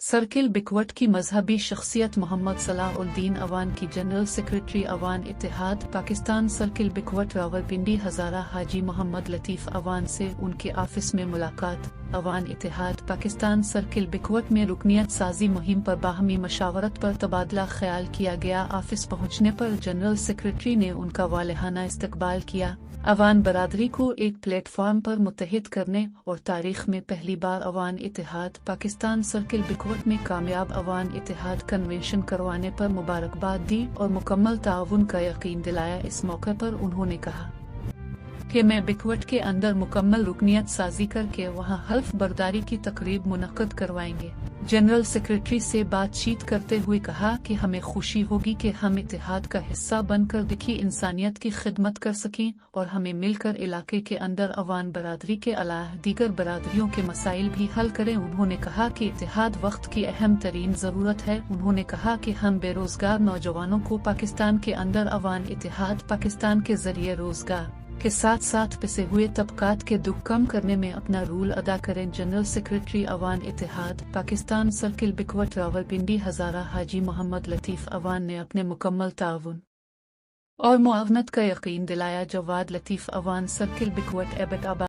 Circle बिकवट की मजहबी शख्सियत मोहम्मद सलाहुद्दीन अवान की general secretary Awan Ittehad Pakistan. Circle Bikwat Rawalpindi Hazara Haji Mohammad Latif Awan से उनके ऑफिस में मुलाकात। अवान इत्तेहाद पाकिस्तान सर्किल बिकवट में रुकनियत साजी मुहिम पर बाहमी मशावरत पर तबादला ख्याल किया गया। ऑफिस पहुँचने पर जनरल सेक्रेटरी ने उनका वालेहाना इस्तकबाल किया। अवान बरादरी को एक प्लेटफॉर्म पर मुत्तहिद करने और तारीख में पहली बार अवान इत्तेहाद पाकिस्तान सर्किल बिकवट में कामयाब अवान इत्तेहाद कन्वेंशन करवाने पर मुबारकबाद दी और मुकम्मल ताउन का यकीन दिलाया। इस मौके पर उन्होंने कहा कि मैं बिकवट के अंदर मुकम्मल रुकनियत साजी करके वहाँ हल्फ बर्दारी की तकरीब मुनक्कद करवाएंगे। जनरल सेक्रेटरी से बातचीत करते हुए कहा कि हमें खुशी होगी कि हम इत्तेहाद का हिस्सा बनकर दिखी इंसानियत की खिदमत कर सकें और हमें मिलकर इलाके के अंदर अवान बरादरी के अलावा दीगर बरादरियों के मसाइल भी हल करें। उन्होंने कहा कि इत्तेहाद वक्त की अहम तरीन ज़रूरत है। उन्होंने कहा कि हम बेरोजगार नौजवानों को पाकिस्तान के अंदर अवान इत्तेहाद पाकिस्तान के जरिए रोजगार के साथ साथ पिसे हुए तबकात के दुख कम करने में अपना रोल अदा करें। General secretary Awan Ittehad Pakistan circle Bikwat Rawalpindi Hazara Haji Mohammad Latif Awan ने अपने मुकम्मल ताउन और मुआवनत का यकीन दिलाया। जवाद लतीफ़ अवान सर्किल बिकवट एबटाबाद।